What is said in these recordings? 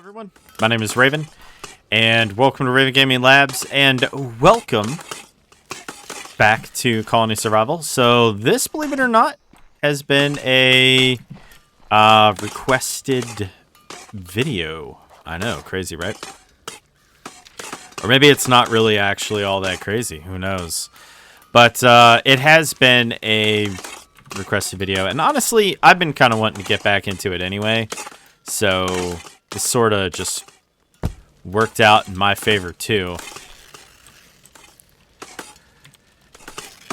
Everyone, my name is Raven, and welcome to Raven Gaming Labs, and welcome back to ColonySurvival. So this, believe it or not, has been a requested video. I know, crazy, right? Or maybe it's not really actually all that crazy. Who knows? But it has been a requested video, and honestly, I've been kind of wanting to get back into it anyway. So this sort of just worked out in my favor too.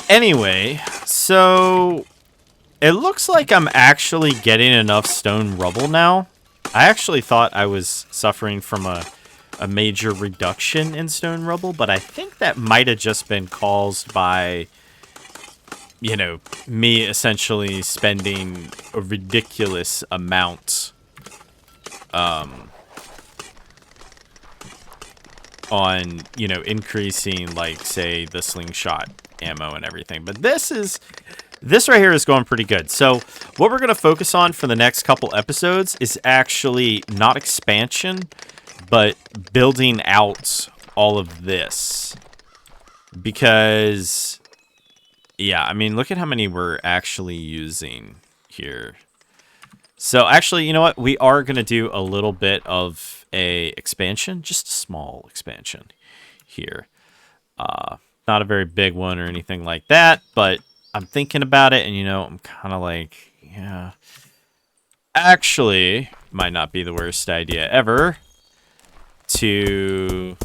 Anyway, so it looks like I'm actually getting enough stone rubble now. I actually thought I was suffering from a major reduction in stone rubble, but I think that might have just been caused by, you know, me essentially spending a ridiculous amount on, you know, increasing, like, say, the slingshot ammo and everything. But this right here is going pretty good. So what we're going to focus on for the next couple episodes is actually not expansion, but building out all of this. Because, yeah, I mean, look at how many we're actually using here. So actually, you know what? We are going to do a little bit of a expansion, just a small expansion here. Not a very big one or anything like that, but I'm thinking about it, and you know, I'm kind of like, yeah, actually, might not be the worst idea ever to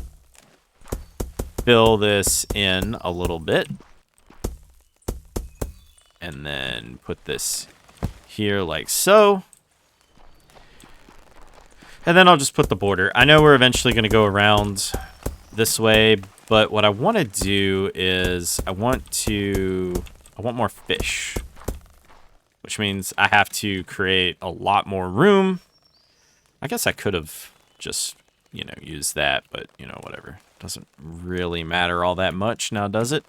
fill this in a little bit, and then put this here like so. And then I'll just put the border. I know we're eventually going to go around this way, but what I want to do is I want more fish, which means I have to create a lot more room. I guess I could have just, you know, used that, but, you know, whatever. Doesn't really matter all that much now, does it?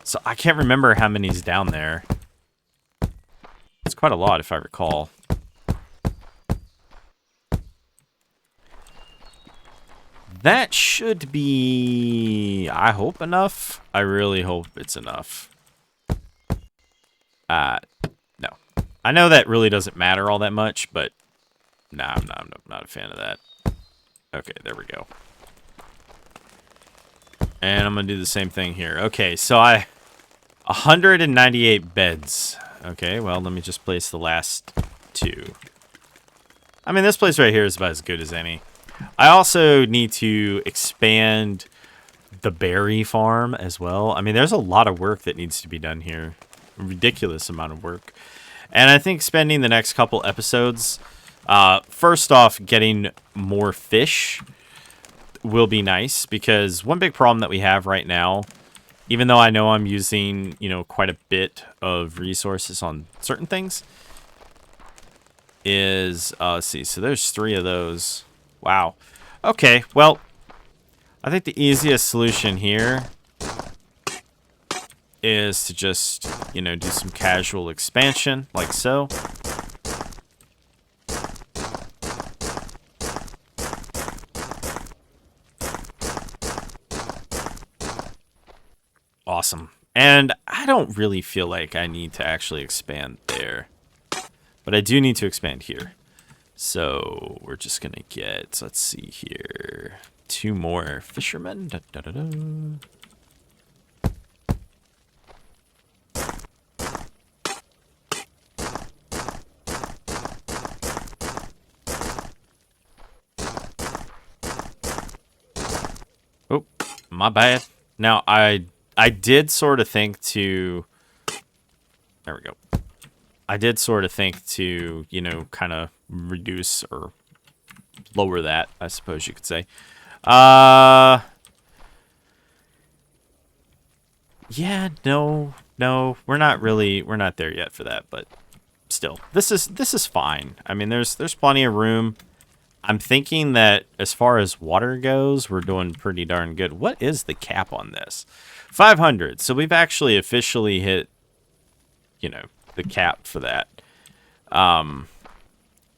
So I can't remember how many's down there. It's quite a lot if I recall. That should be, I hope, enough. I really hope it's enough. No. I know that really doesn't matter all that much, but nah, I'm not a fan of that. Okay, there we go. And I'm going to do the same thing here. Okay, so 198 beds. Okay, well, let me just place the last two. I mean, this place right here is about as good as any. I also need to expand the berry farm as well. I mean, there's a lot of work that needs to be done here. A ridiculous amount of work. And I think spending the next couple episodes, first off, getting more fish will be nice. Because one big problem that we have right now, even though I know I'm using, you know, quite a bit of resources on certain things, is, let's see, so there's 3 of those. Wow. Okay, well, I think the easiest solution here is to just, you know, do some casual expansion, like so. Awesome. And I don't really feel like I need to actually expand there, but I do need to expand here. So we're just going to get, let's see here, 2 more fishermen. Da, da, da, da. Oh, my bad. Now, I did sort of think to, there we go. I did sort of think to, you know, kind of reduce or lower that, I suppose you could say. Yeah, no, we're not there yet for that, but still, this is fine. I mean, there's plenty of room. I'm thinking that as far as water goes, we're doing pretty darn good. What is the cap on this? 500. So we've actually officially hit, you know, the cap for that.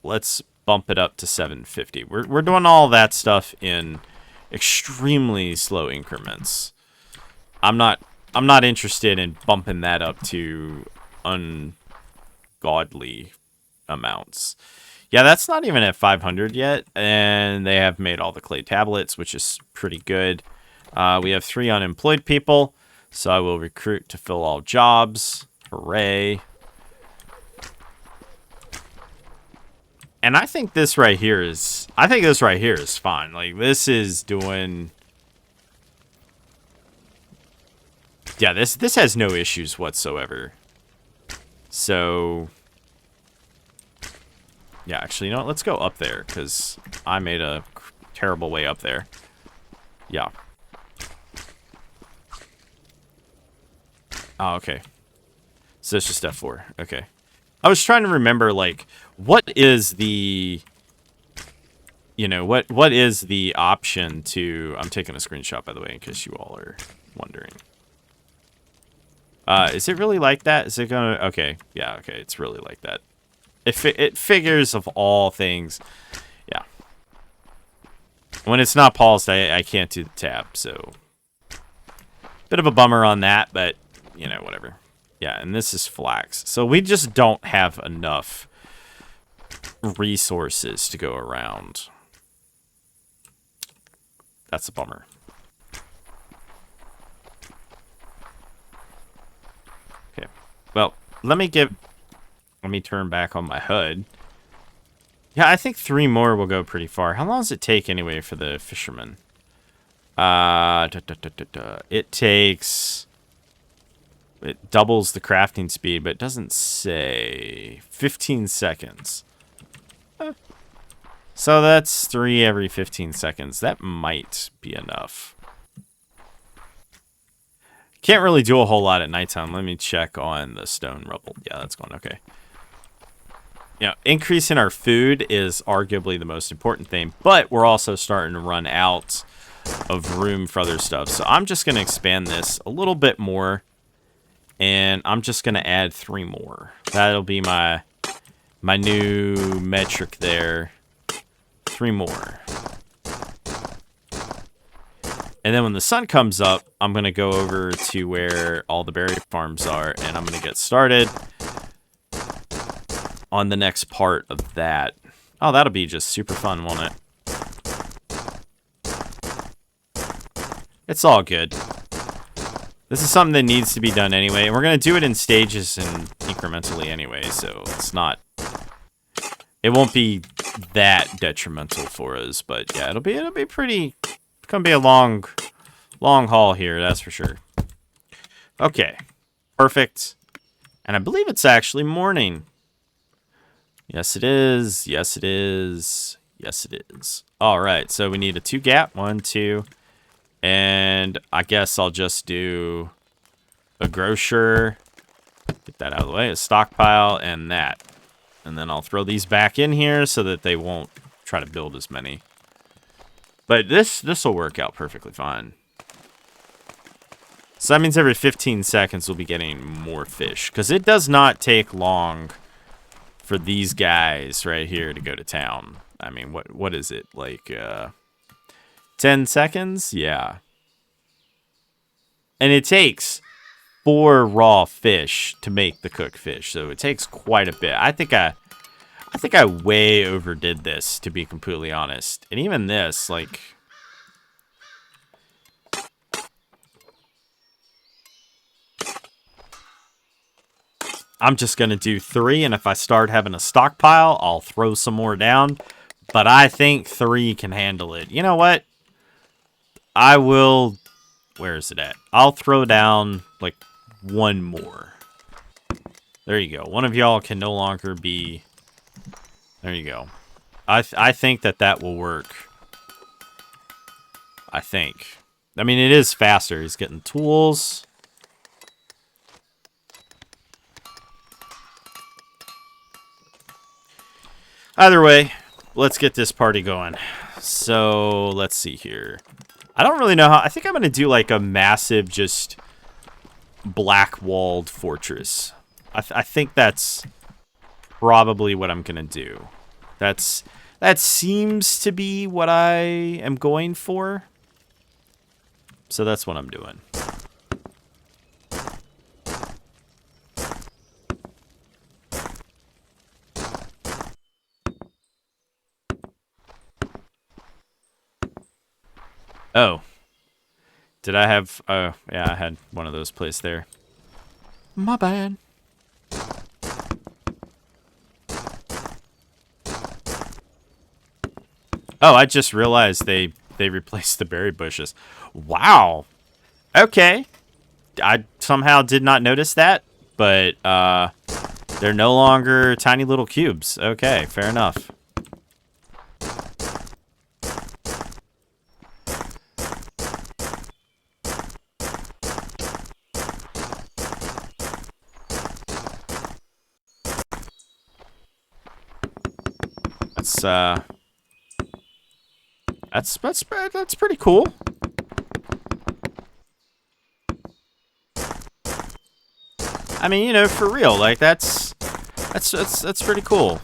Let's bump it up to 750. We're doing all that stuff in extremely slow increments. I'm not interested in bumping that up to ungodly amounts. Yeah, that's not even at 500 yet, and they have made all the clay tablets, which is pretty good. We have 3 unemployed people, so I will recruit to fill all jobs. Hooray. And I think this right here is fine. Like, this is doing... Yeah, this has no issues whatsoever. So... Yeah, actually, you know what? Let's go up there, because I made a terrible way up there. Yeah. Oh, okay. So it's just F4. Okay. I was trying to remember, like, what is the... You know, what is the option to... I'm taking a screenshot, by the way, in case you all are wondering. Is it really like that? Is it gonna... Okay. Yeah, okay. It's really like that. It figures of all things. Yeah. When it's not paused, I can't do the tab, so... Bit of a bummer on that, but, you know, whatever. Yeah, and this is flax. So we just don't have enough resources to go around. That's a bummer. Okay. Well, let me turn back on my HUD. Yeah, I think 3 more will go pretty far. How long does it take anyway for the fisherman? It takes... It doubles the crafting speed, but it doesn't say. 15 seconds. So that's 3 every 15 seconds. That might be enough. Can't really do a whole lot at nighttime. Let me check on the stone rubble. Yeah, that's going okay. Yeah, increasing our food is arguably the most important thing, but we're also starting to run out of room for other stuff. So I'm just going to expand this a little bit more, and I'm just going to add 3 more. That'll be my new metric there. 3 more. And then when the sun comes up, I'm going to go over to where all the berry farms are, and I'm going to get started on the next part of that. Oh, that'll be just super fun, won't it? It's all good. This is something that needs to be done anyway, and we're going to do it in stages and incrementally anyway, so it's not... It won't be that detrimental for us, but yeah, it'll be pretty... It's going to be a long haul here, that's for sure. Okay. Perfect. And I believe it's actually morning. Yes, it is. Yes, it is. Yes, it is. All right, so we need a 2 gap. 1, 2. And I guess I'll just do a grocer. Get that out of the way. A stockpile and that. And then I'll throw these back in here so that they won't try to build as many. But this will work out perfectly fine. So that means every 15 seconds we'll be getting more fish. Because it does not take long for these guys right here to go to town. I mean, what is it? Like, 10 seconds? Yeah. And it takes 4 raw fish to make the cooked fish. So it takes quite a bit. I think I way overdid this, to be completely honest. And even this, like... I'm just going to do 3, and if I start having a stockpile, I'll throw some more down. But I think 3 can handle it. You know what? I will... Where is it at? I'll throw down, like, 1 more. There you go. One of y'all can no longer be... There you go. I think that will work. I think. I mean, it is faster. He's getting tools. Either way, let's get this party going. So, let's see here. I don't really know how... I think I'm going to do, like, a massive, just black-walled fortress. I think that's probably what I'm going to do. That seems to be what I am going for. So that's what I'm doing. Oh. Did I have... Oh, yeah, I had one of those placed there. My bad. Oh, I just realized they replaced the berry bushes. Wow. Okay. I somehow did not notice that, but they're no longer tiny little cubes. Okay, fair enough. That's pretty cool. I mean, you know, for real, like that's pretty cool.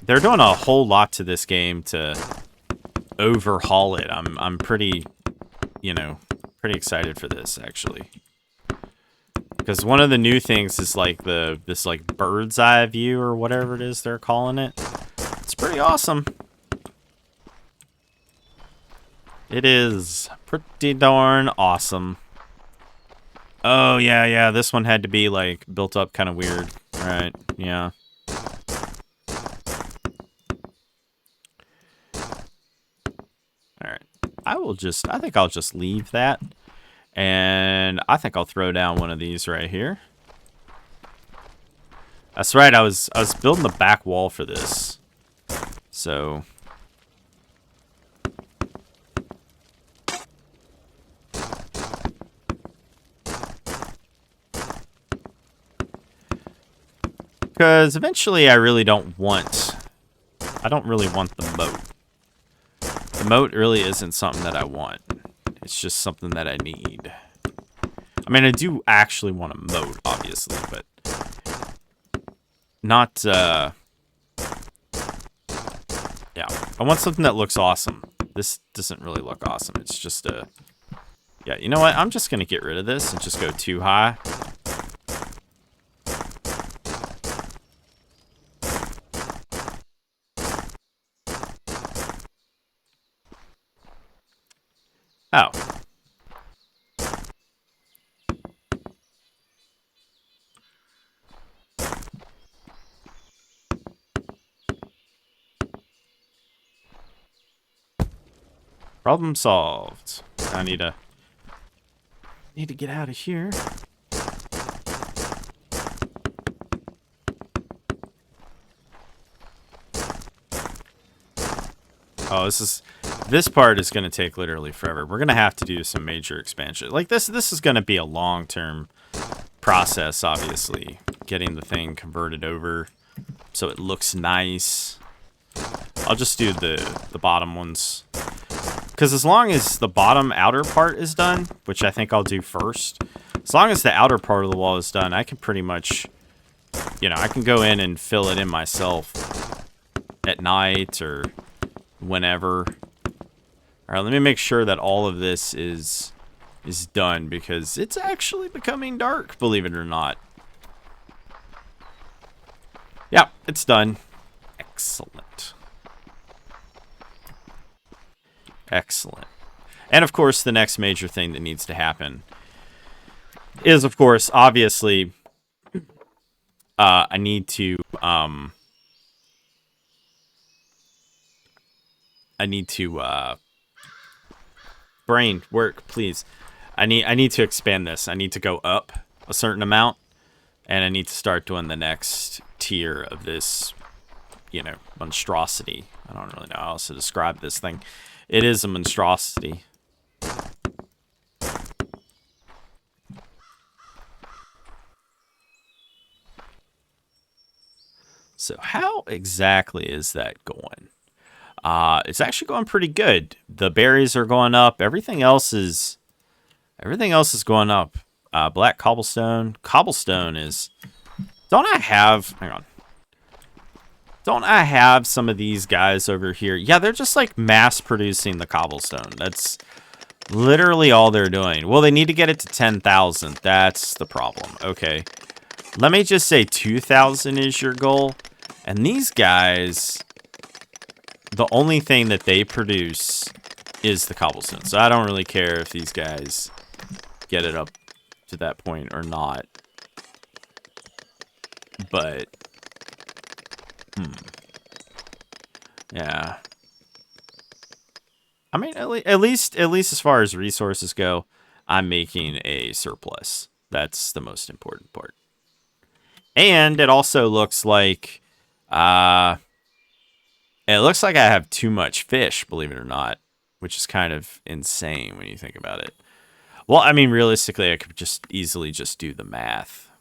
They're doing a whole lot to this game to overhaul it. I'm pretty, you know, pretty excited for this actually. Because one of the new things is like this like bird's eye view or whatever it is they're calling it. It's pretty awesome. It is pretty darn awesome. Oh yeah, this one had to be like built up kind of weird. Right, yeah. Alright. I think I'll just leave that. And I think I'll throw down one of these right here. That's right, I was building the back wall for this. So because eventually I don't really want the moat. The moat really isn't something that I want. It's just something that I need. I mean, I do actually want a moat, obviously, but not, yeah. I want something that looks awesome. This doesn't really look awesome. It's just a... Yeah, you know what? I'm just going to get rid of this and just go too high. Oh. Problem solved. I need to get out of here. Oh, this part is going to take literally forever. We're going to have to do some major expansion. Like this is going to be a long-term process, obviously, getting the thing converted over so it looks nice. I'll just do the bottom ones. Because as long as the bottom outer part is done, which I think I'll do first, as long as the outer part of the wall is done, I can pretty much, you know, I can go in and fill it in myself at night or whenever. All right, let me make sure that all of this is done because it's actually becoming dark, believe it or not. Yeah, it's done. Excellent. Excellent. And of course, the next major thing that needs to happen is, of course, obviously, I need to brain work, please. I need to expand this. I need to go up a certain amount, and I need to start doing the next tier of this, you know, monstrosity. I don't really know how else to describe this thing. It is a monstrosity. So how exactly is that going? It's actually going pretty good. The berries are going up. Everything else is going up. Black cobblestone. Cobblestone is Don't I have... Hang on. Don't I have some of these guys over here? Yeah, they're just like mass producing the cobblestone. That's literally all they're doing. Well, they need to get it to 10,000. That's the problem. Okay. Let me just say 2,000 is your goal. And these guys, the only thing that they produce is the cobblestone. So I don't really care if these guys get it up to that point or not. But... yeah. I mean, at least as far as resources go, I'm making a surplus. That's the most important part. And it also looks like, I have too much fish, believe it or not, which is kind of insane when you think about it. Well, I mean, realistically, I could just easily just do the math.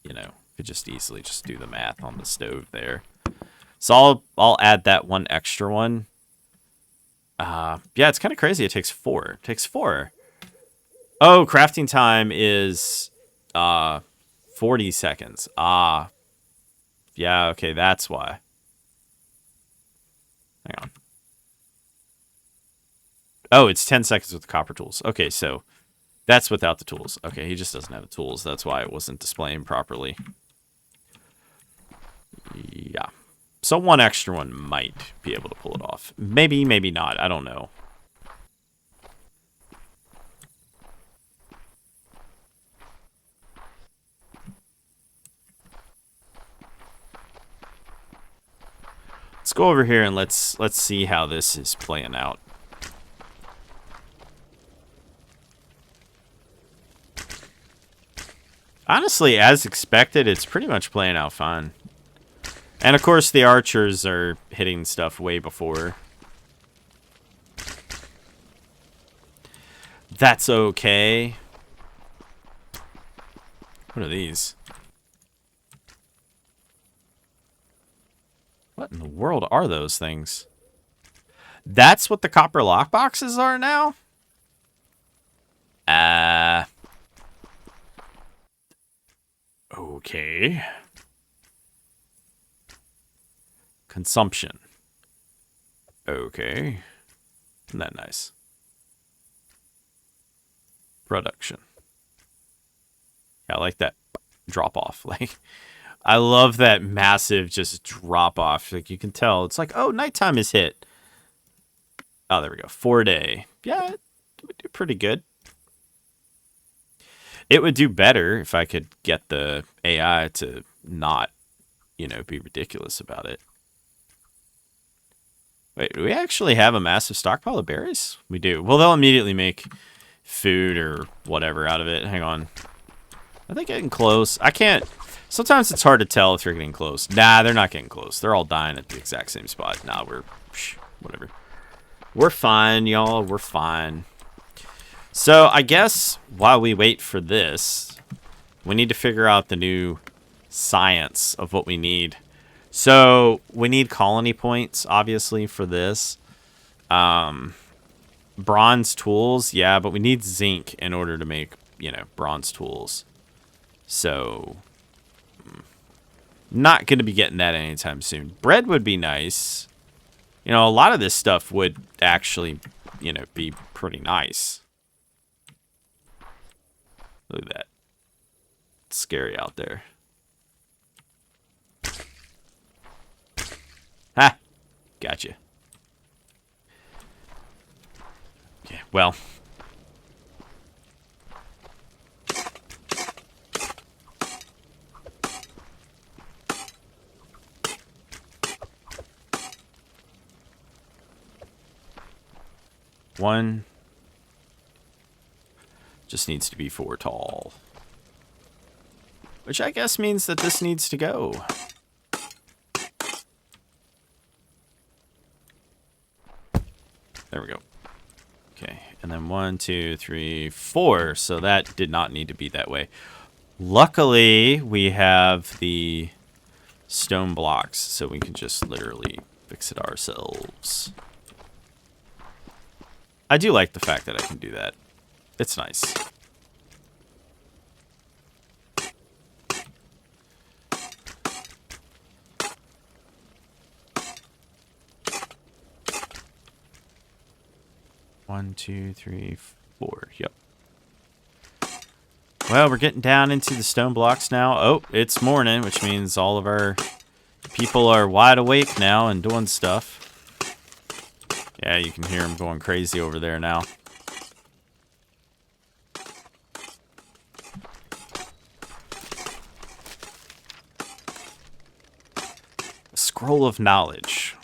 You know, could just easily just do the math on the stove there. So I'll add that one extra one. Yeah, it's kind of crazy. It takes 4. It takes 4. Oh, crafting time is 40 seconds. Yeah, okay, that's why. Hang on. Oh, it's 10 seconds with the copper tools. Okay, so that's without the tools. Okay, he just doesn't have the tools. That's why it wasn't displaying properly. Yeah. So one extra one might be able to pull it off. Maybe, maybe not. I don't know. Let's go over here and let's see how this is playing out. Honestly, as expected, it's pretty much playing out fine. And of course, the archers are hitting stuff way before. That's okay. What are these? What in the world are those things? That's what the copper lockboxes are now? Okay. Consumption. Okay. Isn't that nice? Production. Yeah, I like that drop off. Like, I love that massive just drop off. Like, you can tell. It's like, oh, nighttime is hit. Oh, there we go. 4 day. Yeah, it would do pretty good. It would do better if I could get the AI to not, you know, be ridiculous about it. Wait, do we actually have a massive stockpile of berries? We do. Well, they'll immediately make food or whatever out of it. Hang on. Are they getting close? I can't... Sometimes it's hard to tell if you're getting close. Nah, they're not getting close. They're all dying at the exact same spot. Nah, we're... whatever. We're fine, y'all. We're fine. So, I guess while we wait for this, we need to figure out the new science of what we need. So, we need colony points, obviously, for this. Bronze tools, yeah, but we need zinc in order to make, you know, bronze tools. So, not going to be getting that anytime soon. Bread would be nice. You know, a lot of this stuff would actually, you know, be pretty nice. Look at that. It's scary out there. Ha! Gotcha. Okay, well. One. Just needs to be 4 tall. Which I guess means that this needs to go. There we go. Okay, and then 1, 2, 3, 4. So that did not need to be that way. Luckily, we have the stone blocks, so we can just literally fix it ourselves. I do like the fact that I can do that. It's nice. 1, 2, 3, 4. Yep. Well, we're getting down into the stone blocks now. Oh, it's morning, which means all of our people are wide awake now and doing stuff. Yeah, you can hear them going crazy over there now. Scroll of knowledge.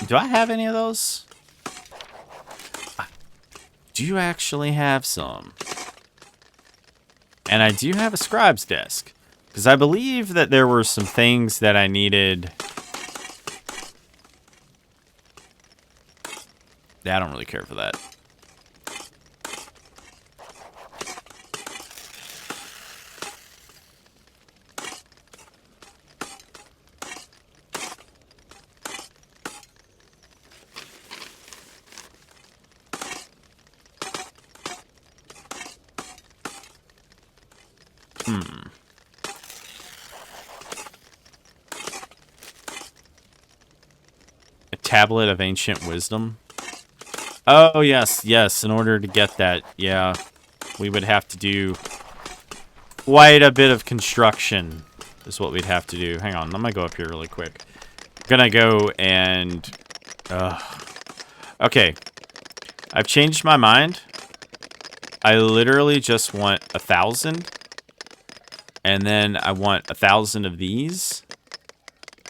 Do I have any of those? I do actually have some. And I do have a scribe's desk. Because I believe that there were some things that I needed. Yeah, I don't really care for that. A tablet of ancient wisdom. Oh, yes, yes. In order to get that, yeah, we would have to do quite a bit of construction is what we'd have to do. Hang on, let me go up here really quick. I'm gonna go and... okay. I've changed my mind. I literally just want 1,000. And then I want 1,000 of these.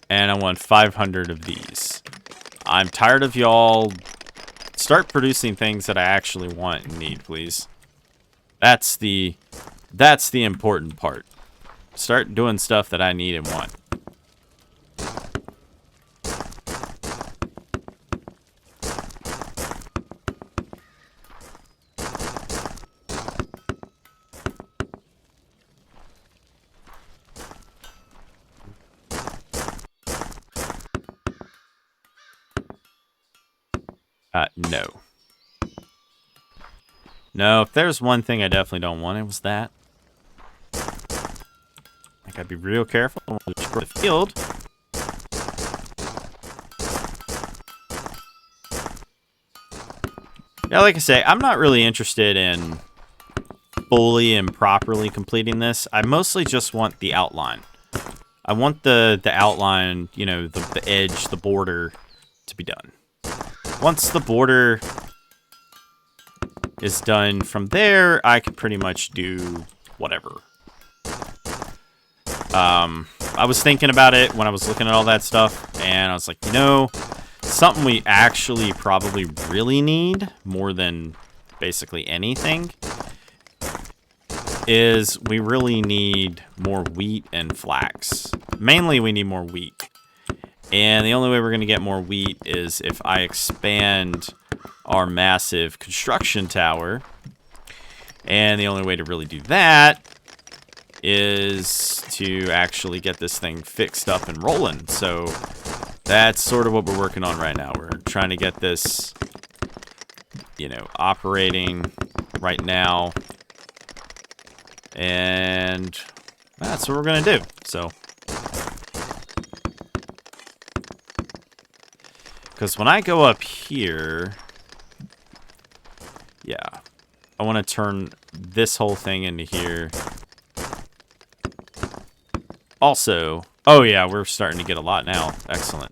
And I want 500 of these. I'm tired of y'all. Start producing things that I actually want and need, please. That's the important part. Start doing stuff that I need and want. No. No, if there's one thing I definitely don't want, it was that. I gotta be real careful. I want to destroy the field. Yeah, like I say, I'm not really interested in fully and properly completing this. I mostly just want the outline. I want the outline, you know, the edge, the border to be done. Once the border is done from there, I can pretty much do whatever. I was thinking about it when I was looking at all that stuff, and I was like, you know, something we actually probably really need more than basically anything is we really need more wheat and flax. Mainly we need more wheat. And the only way we're going to get more wheat is if I expand our massive construction tower. And the only way to really do that is to actually get this thing fixed up and rolling. So that's sort of what we're working on right now. We're trying to get this, you know, operating right now. And that's what we're going to do. So, because when I go up here, yeah, I want to turn this whole thing into here. Also, oh yeah, we're starting to get a lot now. Excellent.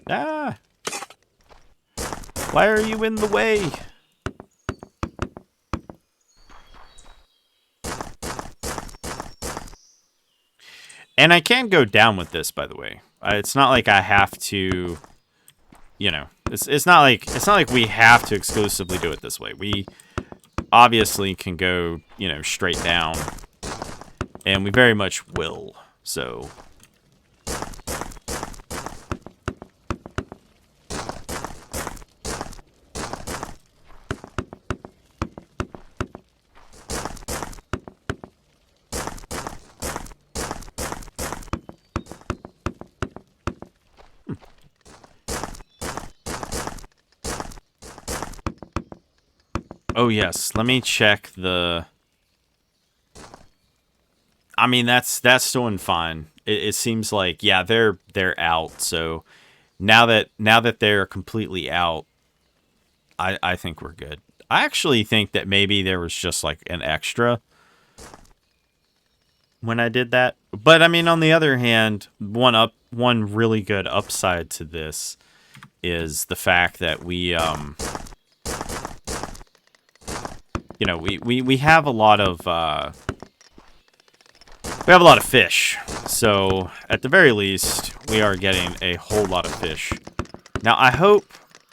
Ah! Why are you in the way? And I can go down with this, by the way. It's not like I have to, you know, it's not like we have to exclusively do it this way. We obviously can go, you know, straight down, and we very much will. So oh yes, let me check the... I mean, that's doing fine. It seems like, yeah, they're out, so Now that they're completely out, I think we're good. I actually think that maybe there was just like an extra when I did that. But I mean, on the other hand, one really good upside to this is the fact that we you know, we have a lot of fish. So at the very least, we are getting a whole lot of fish. Now I hope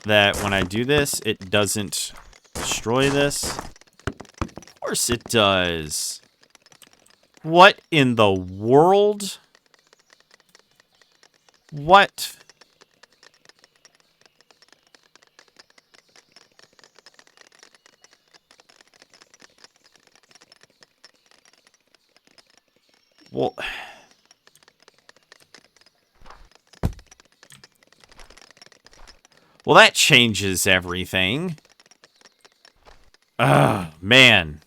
that when I do this, it doesn't destroy this. Of course it does. What in the world? What? Well, that changes everything. Ugh, man.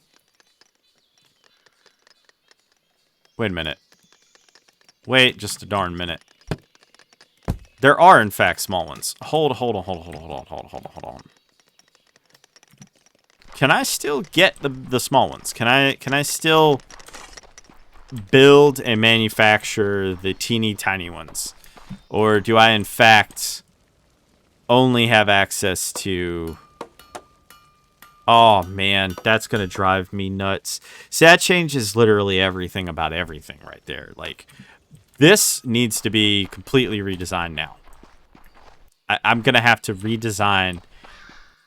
Wait a minute. Wait just a darn minute. There are, in fact, small ones. Hold on. Can I still get the small ones? Can I still build and manufacture the teeny tiny ones? Or do I, in fact, only have access to... Oh, man, that's going to drive me nuts. See, that changes literally everything about everything right there. Like, this needs to be completely redesigned now. I'm going to have to redesign...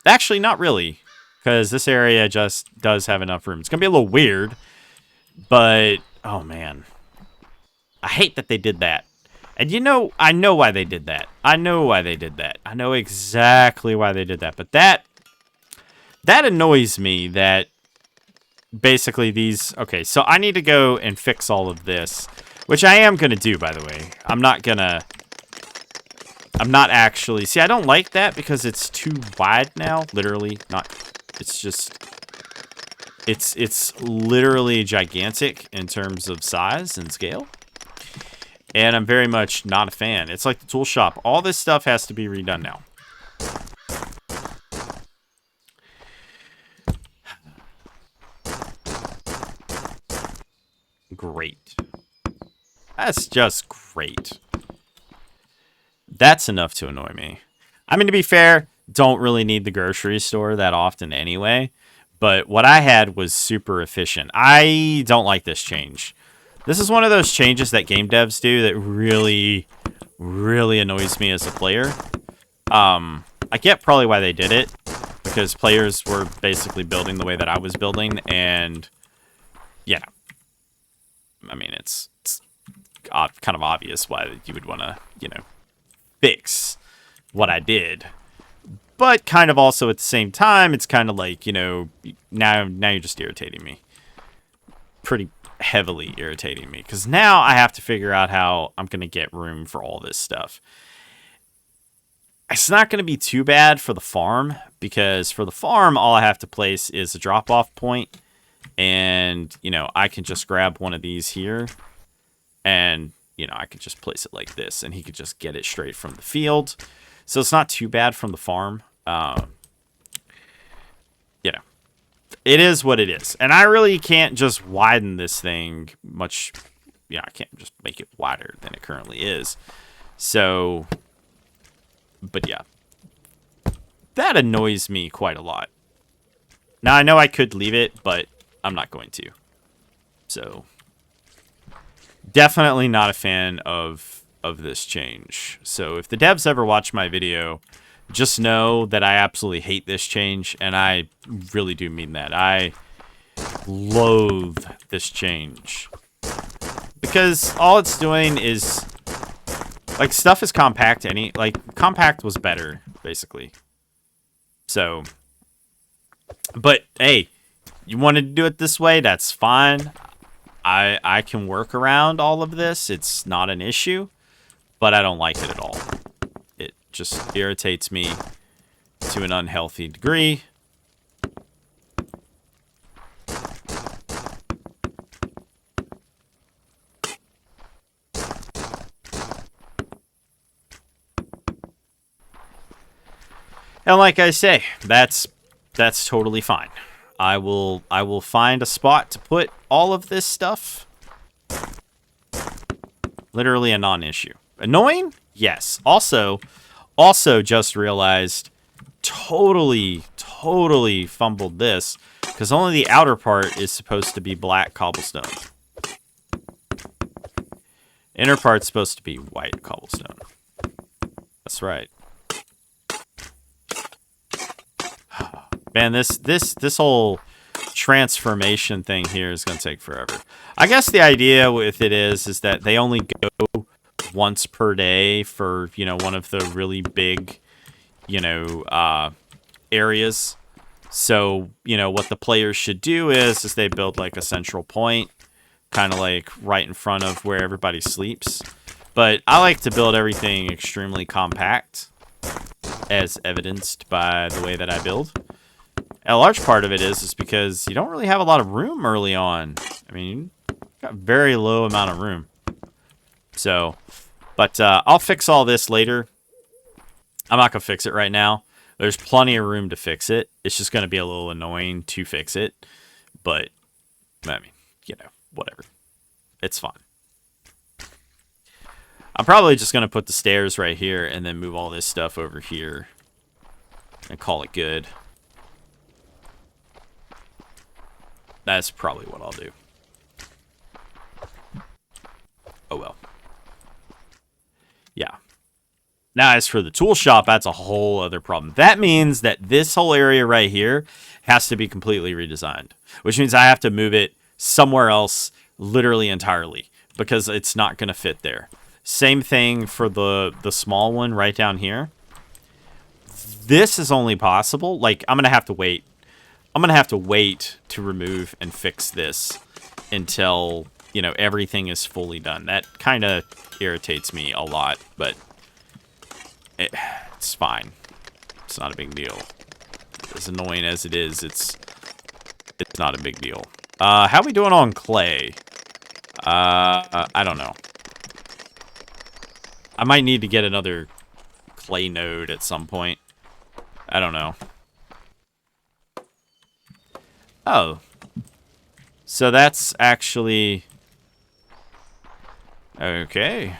Actually, not really, because this area just does have enough room. It's going to be a little weird, but... Oh, man. I hate that they did that. And you know, I know why they did that. I know exactly why they did that. But that annoys me that basically these... Okay, so I need to go and fix all of this, which I am going to do, by the way. I'm not actually... See, I don't like that because it's too wide now. Literally, not... It's just... It's literally gigantic in terms of size and scale. And I'm very much not a fan. It's like the tool shop. All this stuff has to be redone now. Great. That's just great. That's enough to annoy me. I mean, to be fair, don't really need the grocery store that often anyway. But what I had was super efficient. I don't like this change. This is one of those changes that game devs do that really, really annoys me as a player. I get probably why they did it, because players were basically building the way that I was building, and yeah. I mean, it's kind of obvious why you would want to, you know, fix what I did. But kind of also at the same time, it's kind of like, you know, now you're just irritating me. Pretty heavily irritating me. Because now I have to figure out how I'm going to get room for all this stuff. It's not going to be too bad for the farm. Because for the farm, all I have to place is a drop-off point. And, you know, I can just grab one of these here. And, you know, I can just place it like this. And he could just get it straight from the field. So it's not too bad from the farm. You know, it is what it is. And I really can't just widen this thing much. Yeah, I can't just make it wider than it currently is. So, but yeah. That annoys me quite a lot. Now, I know I could leave it, but I'm not going to. So, definitely not a fan of this change. So if the devs ever watch my video, just know that I absolutely hate this change, and I really do mean that. I loathe this change. Because all it's doing is, like, stuff is compact. Compact was better, basically. So, but, hey, you wanted to do it this way, that's fine. I can work around all of this. It's not an issue. But I don't like it at all. It just irritates me to an unhealthy degree. And like I say, that's totally fine. I will find a spot to put all of this stuff. Literally a non-issue. Annoying? Yes. Also just realized totally fumbled this because only the outer part is supposed to be black cobblestone. Inner part's supposed to be white cobblestone. That's right. Man, this whole transformation thing here is going to take forever. I guess the idea with it is that they only go once per day for, you know, one of the really big, you know, areas. So, you know, what the players should do is they build like a central point, kind of like right in front of where everybody sleeps. But I like to build everything extremely compact, as evidenced by the way that I build. And a large part of it is because you don't really have a lot of room early on. I mean, you've got very low amount of room. So, but I'll fix all this later. I'm not going to fix it right now. There's plenty of room to fix it. It's just going to be a little annoying to fix it. But, I mean, you know, whatever. It's fine. I'm probably just going to put the stairs right here and then move all this stuff over here and call it good. That's probably what I'll do. Oh, well. Yeah. Now, as for the tool shop, that's a whole other problem. That means that this whole area right here has to be completely redesigned, which means I have to move it somewhere else literally entirely because it's not going to fit there. Same thing for the small one right down here. This is only possible. Like, I'm going to have to wait. I'm going to have to wait to remove and fix this until, you know, everything is fully done. That kind of irritates me a lot, but it's fine. It's not a big deal. As annoying as it is, it's not a big deal. How are we doing on clay? I don't know. I might need to get another clay node at some point. I don't know. Oh. So that's actually... Okay.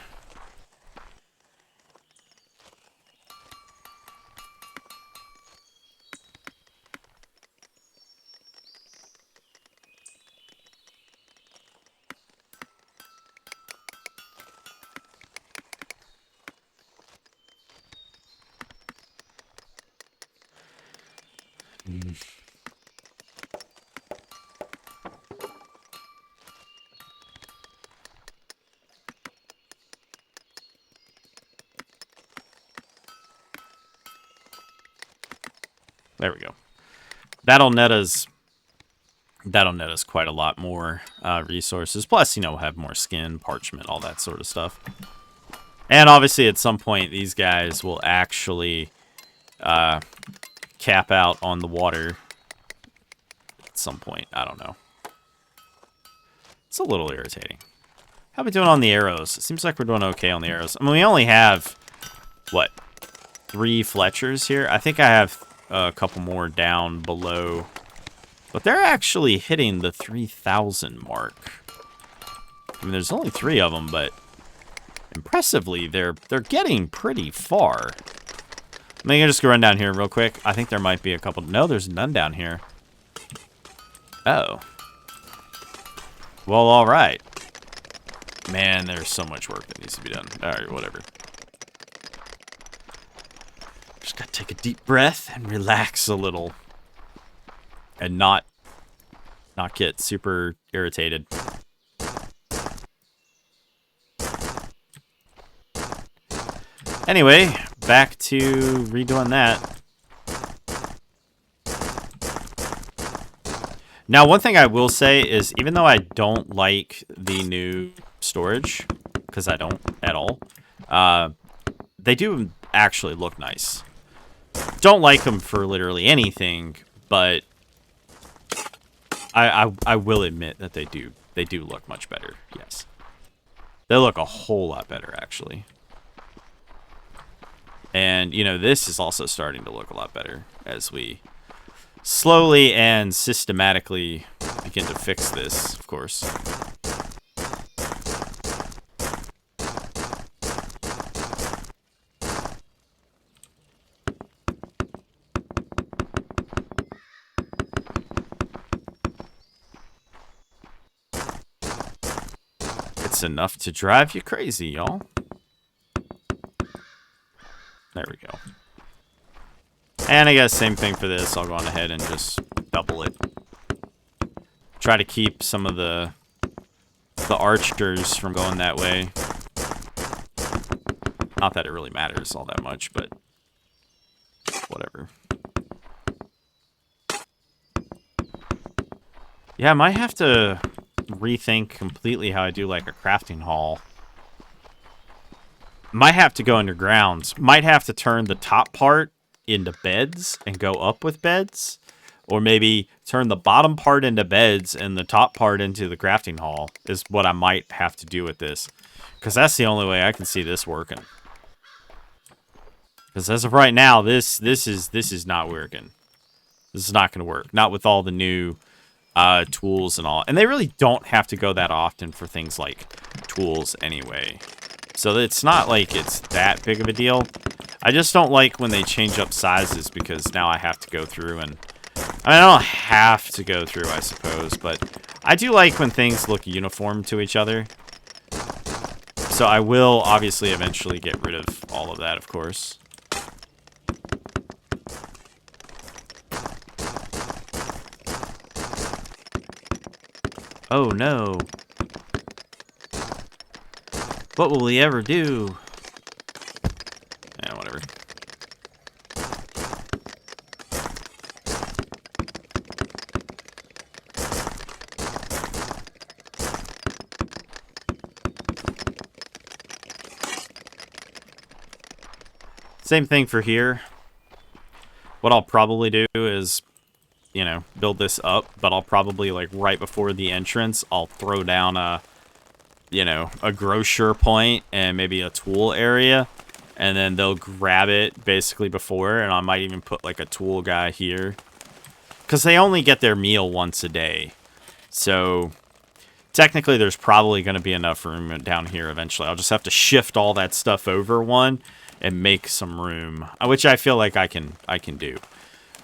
There we go. That'll net us quite a lot more resources. Plus, you know, we'll have more skin, parchment, all that sort of stuff. And obviously, at some point, these guys will actually cap out on the water. At some point, I don't know. It's a little irritating. How are we doing on the arrows? It seems like we're doing okay on the arrows. I mean, we only have, what, 3 Fletchers here? I think I have a couple more down below. But they're actually hitting the 3,000 mark. I mean, there's only 3 of them, but impressively, they're getting pretty far. I'm gonna just go run down here real quick. I think there might be a couple. No, there's none down here. Oh. Well, all right. Man, there's so much work that needs to be done. All right, whatever. Just gotta take a deep breath and relax a little. And not get super irritated. Anyway, back to redoing that. Now, one thing I will say is, even though I don't like the new storage, because I don't at all, they do actually look nice. Don't like them for literally anything, but I will admit that they do look much better. Yes, they look a whole lot better actually. And, you know, this is also starting to look a lot better as we slowly and systematically begin to fix this, of course. It's enough to drive you crazy, y'all. There we go. And I guess same thing for this. I'll go on ahead and just double it. Try to keep some of the archers from going that way. Not that it really matters all that much, but whatever. Yeah, I might have to rethink completely how I do like a crafting hall. Might have to go underground. Might have to turn the top part into beds and go up with beds. Or maybe turn the bottom part into beds and the top part into the crafting hall is what I might have to do with this. Because that's the only way I can see this working. Because as of right now, this is not working. This is not going to work. Not with all the new tools and all. And they really don't have to go that often for things like tools anyway. So it's not like it's that big of a deal. I just don't like when they change up sizes because now I have to go through and... I mean, I don't have to go through, I suppose, but I do like when things look uniform to each other. So I will obviously eventually get rid of all of that, of course. Oh no. What will we ever do? Yeah, whatever. Same thing for here. What I'll probably do is, you know, build this up, but I'll probably, like, right before the entrance, I'll throw down a, you know, a grocer point and maybe a tool area, and then they'll grab it basically before, and I might even put, like, a tool guy here. Because they only get their meal once a day. So, technically, there's probably going to be enough room down here eventually. I'll just have to shift all that stuff over one and make some room, which I feel like I can do.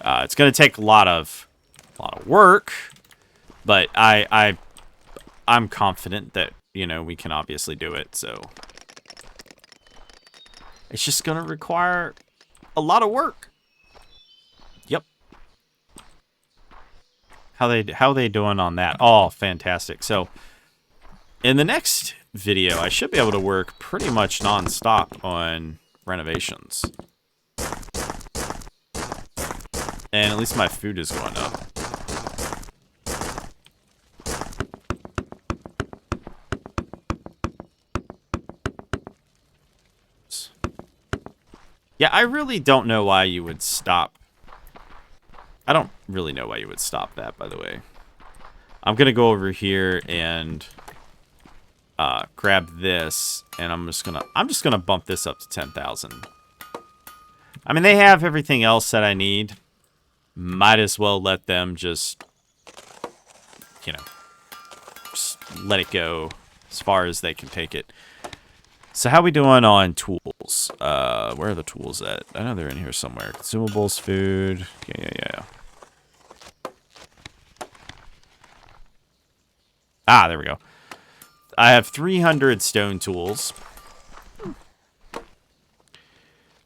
It's going to take a lot of work, but I'm confident that, you know, we can obviously do it. So it's just going to require a lot of work. Yep. How they doing on that? Oh, fantastic. So in the next video, I should be able to work pretty much non-stop on renovations. And at least my food is going up. Yeah, I really don't know why you would stop. I don't really know why you would stop that, by the way. I'm going to go over here and grab this, and I'm just gonna bump this up to 10,000. I mean, they have everything else that I need. Might as well let them just, you know, just let it go as far as they can take it. So how we doing on tools? Where are the tools at? I know they're in here somewhere. Consumables, food. Yeah. Ah, there we go. I have 300 stone tools.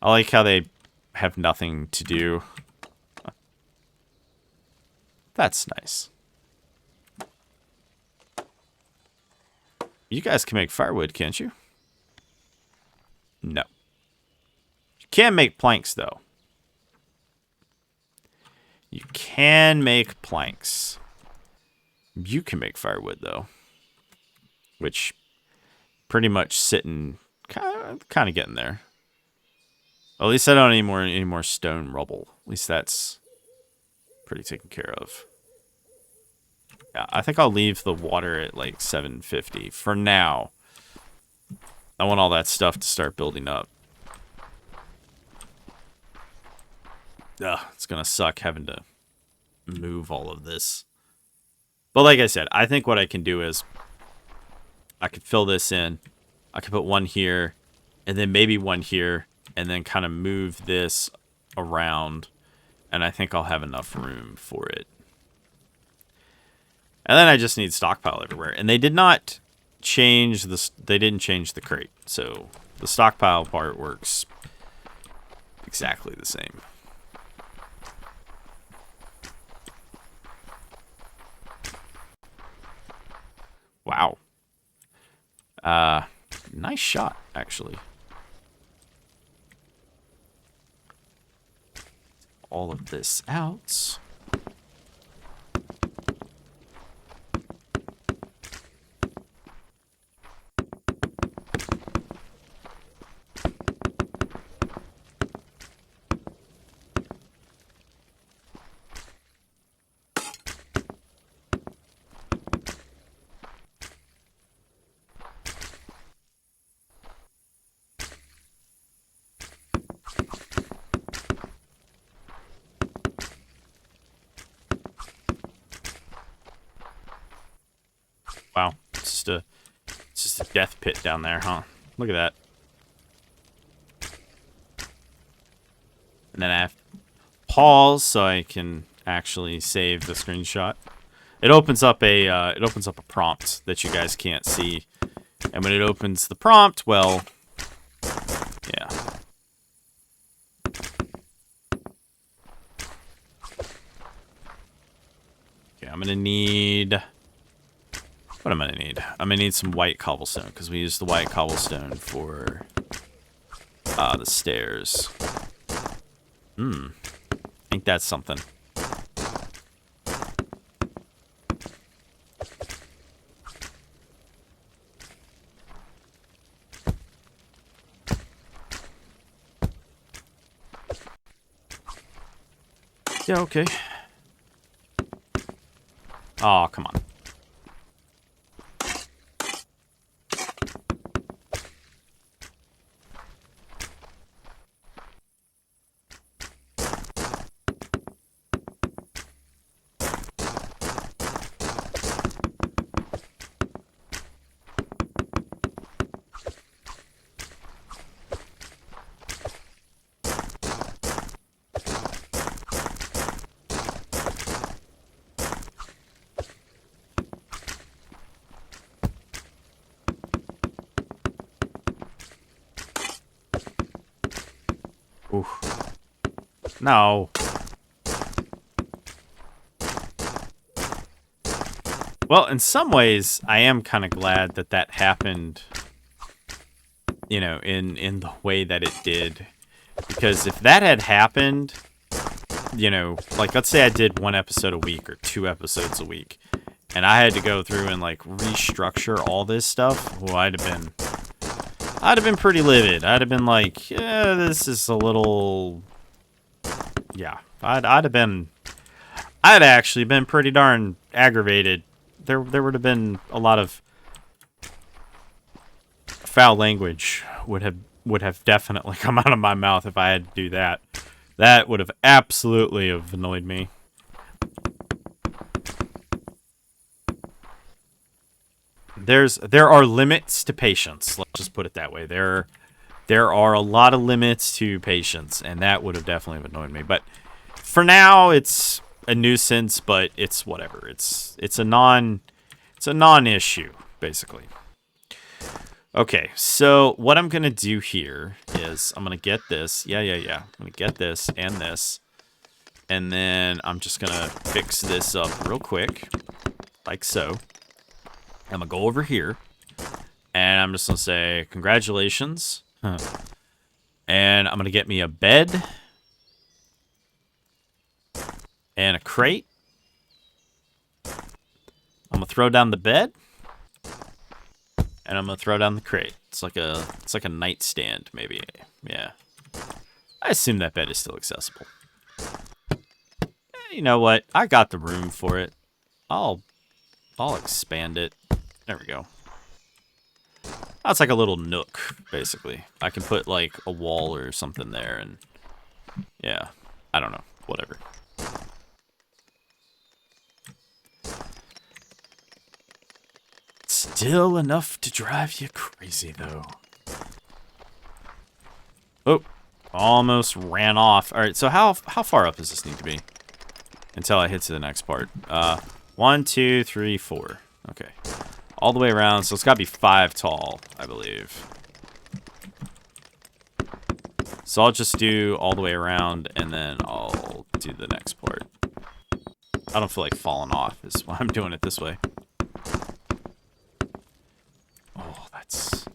I like how they have nothing to do. That's nice. You guys can make firewood, can't you? No. You can make planks, though. You can make planks. You can make firewood, though. Which, pretty much sitting, kind of getting there. Well, at least I don't need any more stone rubble. At least that's pretty taken care of. Yeah, I think I'll leave the water at like 750 for now. I want all that stuff to start building up. it's gonna suck having to move all of this. But like I said, I think what I can do is I could fill this in. I could put one here, and then maybe one here, and then kind of move this around, and I think I'll have enough room for it. And then I just need stockpile everywhere. And they did not change this. They didn't change the crate, so the stockpile part works exactly the same. Wow. Nice shot, actually. All of this out. Wow, it's just a death pit down there, huh? Look at that. And then I have to pause so I can actually save the screenshot. It opens up a prompt that you guys can't see, and when it opens the prompt, well, yeah. Okay, I'm gonna need. What am I gonna need? I'm gonna need some white cobblestone because we use the white cobblestone for the stairs. Think that's something. Yeah, okay. Oh, come on. Oof. No. Well, in some ways, I am kind of glad that that happened, you know, in the way that it did. Because if that had happened, you know, like, let's say I did 1 episode a week or 2 episodes a week, and I had to go through and, like, restructure all this stuff, well, I'd have been pretty livid. I'd have been like, yeah, this is a little... Yeah, I'd actually been pretty darn aggravated. There would have been a lot of foul language would have definitely come out of my mouth if I had to do that. That would have absolutely have annoyed me. There are limits to patience. Let's just put it that way. There are a lot of limits to patience, and that would have definitely annoyed me. But for now, it's a nuisance, but it's whatever. It's a non-issue, basically. Okay, so what I'm gonna do here is I'm gonna get this. Yeah. I'm gonna get this and this, and then I'm just gonna fix this up real quick, like so. I'm gonna go over here, and I'm just gonna say congratulations. And I'm gonna get me a bed and a crate. I'm gonna throw down the bed, and I'm gonna throw down the crate. It's like a nightstand, maybe. Yeah. I assume that bed is still accessible. You know what? I got the room for it. I'll expand it. There we go. That's like a little nook, basically. I can put like a wall or something there, and yeah, I don't know. Whatever. Still enough to drive you crazy, though. Oh, almost ran off. All right, so how far up does this need to be until I hit to the next part? 1, 2, 3, 4. Okay, all the way around. So it's got to be 5 tall, I believe. So I'll just do all the way around, and then I'll do the next part. I don't feel like falling off is why I'm doing it this way. Oh, that's...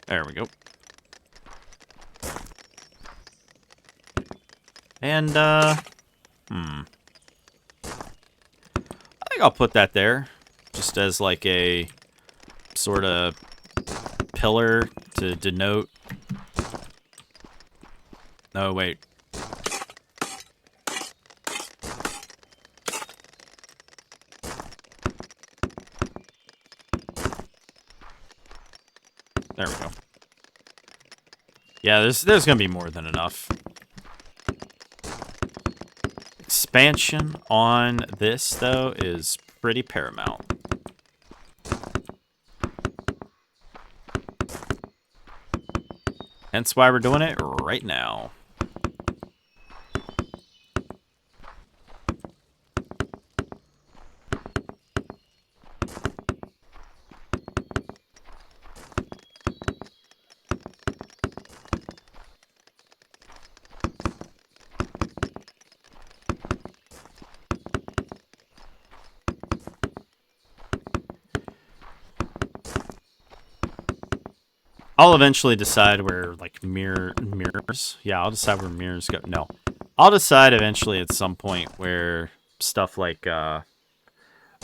There we go. And, I think I'll put that there, just as like a sort of pillar to denote. No, wait. There we go. Yeah, there's gonna be more than enough. Expansion on this, though, is pretty paramount. Hence why we're doing it right now. I'll eventually decide where, like, mirrors. Yeah, I'll decide where mirrors go. No. I'll decide eventually at some point where stuff like,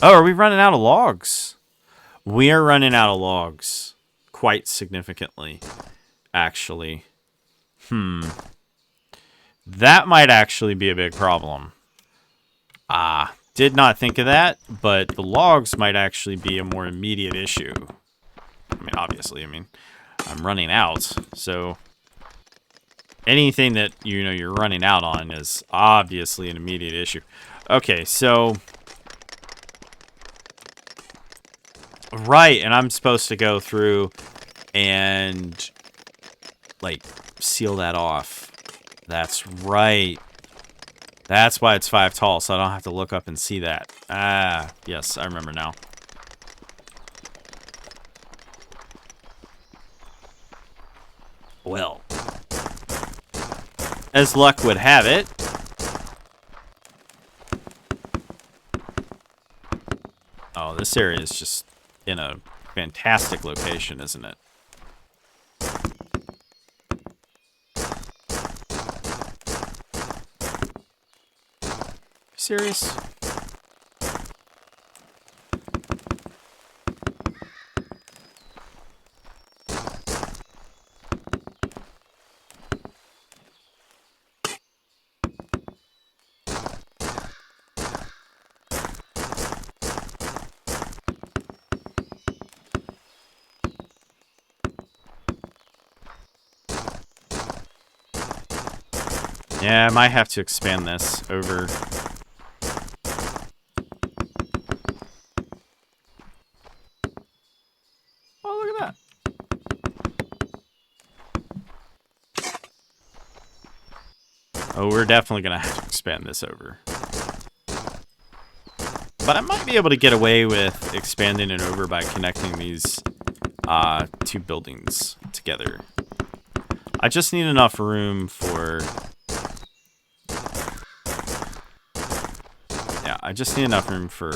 Oh, are we running out of logs? We are running out of logs. Quite significantly, actually. That might actually be a big problem. Did not think of that, but the logs might actually be a more immediate issue. I mean, obviously, I'm running out, so anything that you're running out on is obviously an immediate issue. Okay, so right, and I'm supposed to go through and like seal that off. That's right. That's why it's 5 tall, so I don't have to look up and see that. Ah, yes, I remember now. Well, as luck would have it, oh, this area is just in a fantastic location, isn't it? Serious? Yeah, I might have to expand this over. Oh, look at that. Oh, we're definitely going to have to expand this over. But I might be able to get away with expanding it over by connecting these 2 buildings together. I just need enough room for... Yeah, I just need enough room for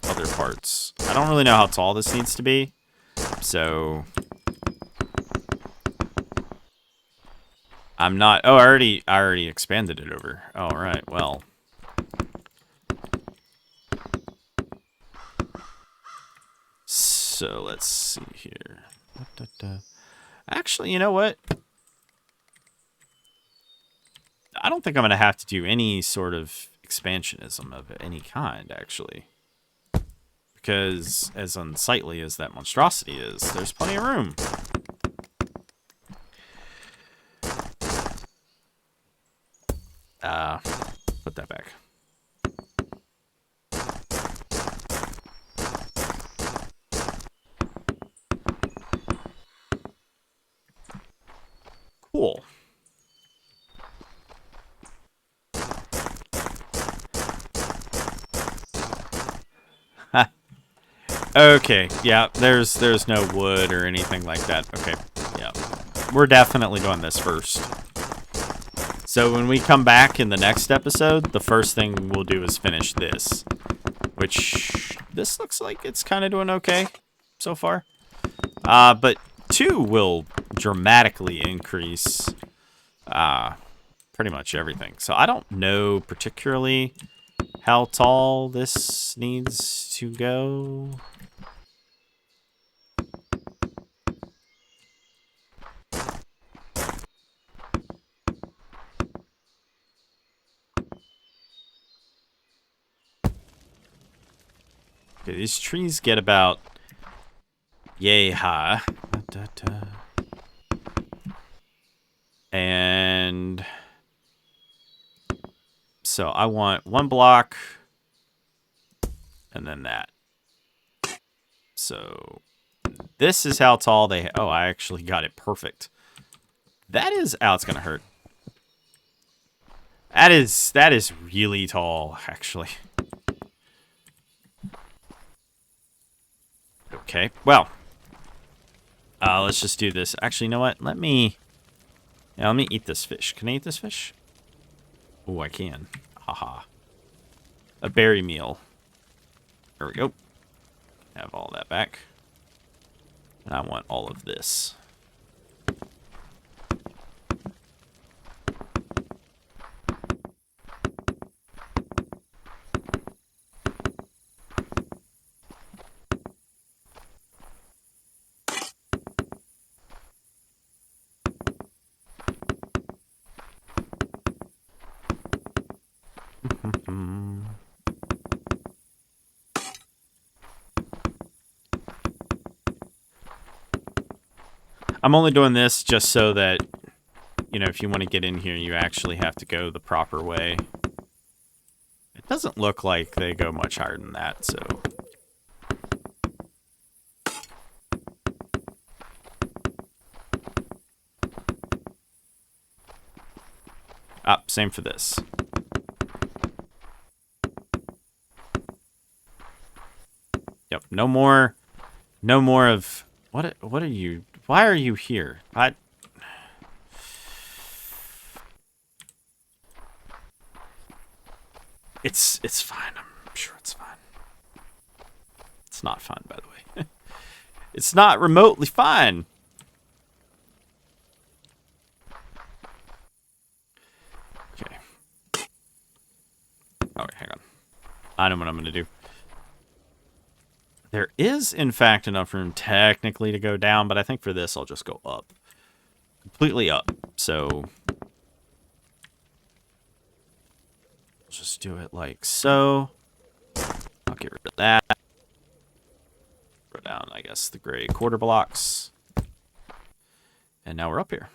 other parts. I don't really know how tall this needs to be, so... I'm not... Oh, I already expanded it over. All right, well... So, let's see here. Actually, you know what? I don't think I'm going to have to do any sort of expansionism of any kind, actually. Because as unsightly as that monstrosity is, there's plenty of room. Put that back. Cool. Okay, yeah, there's no wood or anything like that. Okay, yeah. We're definitely doing this first. So when we come back in the next episode, the first thing we'll do is finish this. Which, this looks like it's kind of doing okay so far. But 2 will dramatically increase pretty much everything. So I don't know particularly how tall this needs to go. Okay, these trees get about yay high. And so I want 1 block and then that. So this is how tall they... Oh, I actually got it perfect. That is... Oh, it's going to hurt. That is really tall, actually. Okay, well. Let's just do this. Actually, you know what? Let me eat this fish. Can I eat this fish? Oh, I can. Haha. A berry meal. There we go. Have all that back. And I want all of this. I'm only doing this just so that, you know, if you want to get in here, you actually have to go the proper way. It doesn't look like they go much higher than that, so... Same for this. Yep, no more of... What are you... Why are you here? It's fine. I'm sure it's fine. It's not fine, by the way. It's not remotely fine. Okay. Oh, wait, hang on. I know what I'm going to do. There is, in fact, enough room technically to go down, but I think for this I'll just go up. Completely up. So... just do it like so. I'll get rid of that. Throw down, I guess, the gray quarter blocks. And now we're up here.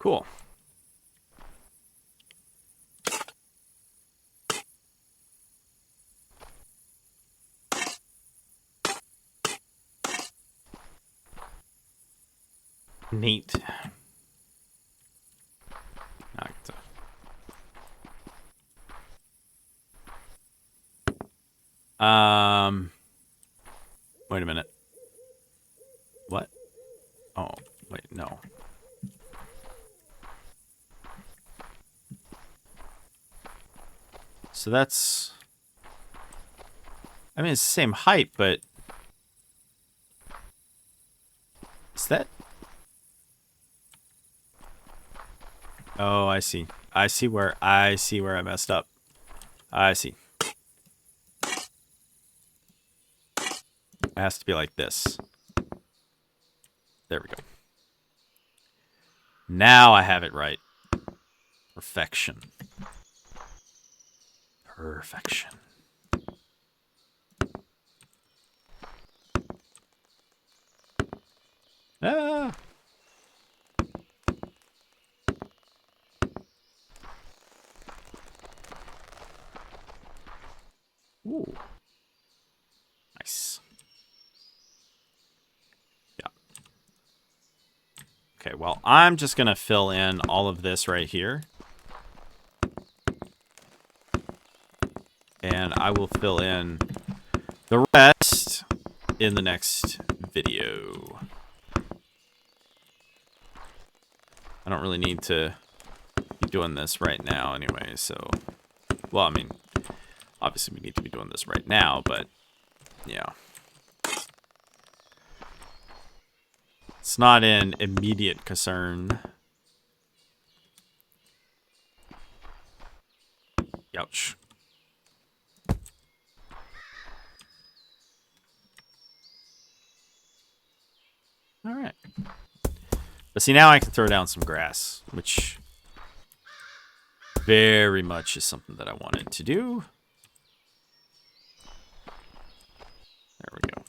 Cool. Neat. Wait a minute. What? Oh, wait, no. So that's... I mean, it's the same height, but... Is that... Oh, I see. I see where I messed up. I see. It has to be like this. There we go. Now I have it right. Perfection. Perfection. Ah! Ooh. Nice. Yeah. Okay, well, I'm just going to fill in all of this right here. And I will fill in the rest in the next video. I don't really need to be doing this right now anyway, so... Well, I mean, obviously we need to be doing this right now, but, yeah. It's not an immediate concern. Ouch. All right. But see, now I can throw down some grass, which very much is something that I wanted to do. There we go.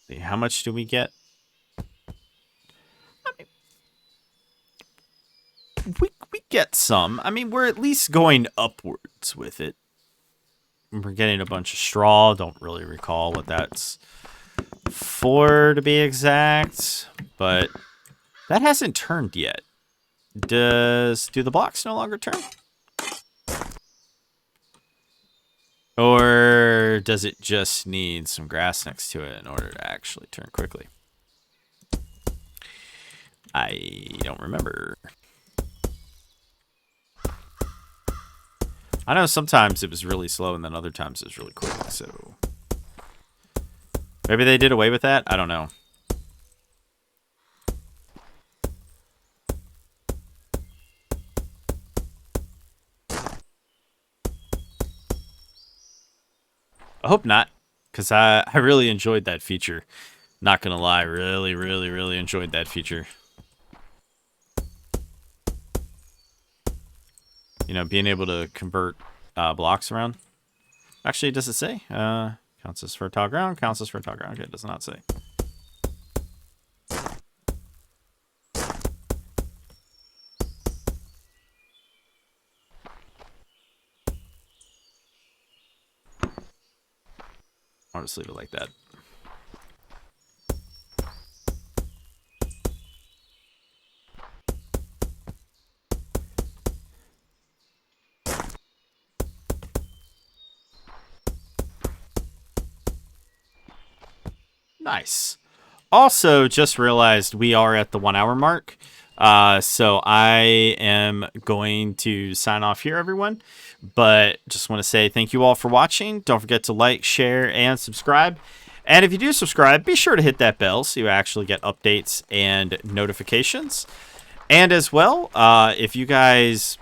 See, how much do we get? I mean, we get some. I mean, we're at least going upwards with it. We're getting a bunch of straw. Don't really recall what that's for, to be exact. But that hasn't turned yet. Do the blocks no longer turn? Or does it just need some grass next to it in order to actually turn quickly? I don't remember. I know sometimes it was really slow and then other times it was really quick, so... Maybe they did away with that? I don't know. I hope not, because I really enjoyed that feature. Not gonna lie, really enjoyed that feature. You know, being able to convert blocks around. Actually, does it say? Counts as fertile ground, counts as fertile ground. Okay, it does not say. I'll just leave it like that. Nice. Also, just realized we are at the 1 hour mark. So I am going to sign off here, everyone. But just want to say thank you all for watching. Don't forget to like, share, and subscribe. And if you do subscribe, be sure to hit that bell so you actually get updates and notifications. And as well, if you guys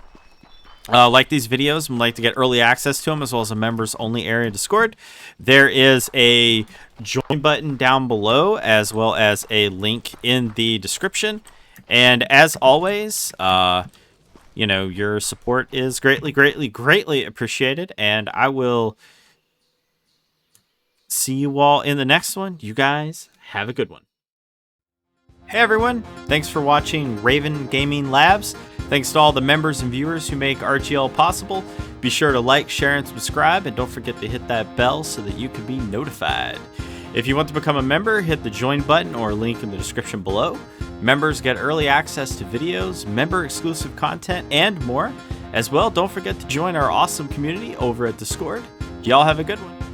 like these videos and like to get early access to them, as well as a members only area Discord, there is a join button down below, as well as a link in the description. And as always, your support is greatly appreciated. And I will see you all in the next one. You guys have a good one. Hey everyone, thanks for watching Raven Gaming Labs. Thanks to all the members and viewers who make RGL possible. Be sure to like, share, and subscribe, and don't forget to hit that bell so that you can be notified. If you want to become a member, hit the join button or link in the description below. Members get early access to videos, member-exclusive content, and more. As well, don't forget to join our awesome community over at Discord. Y'all have a good one.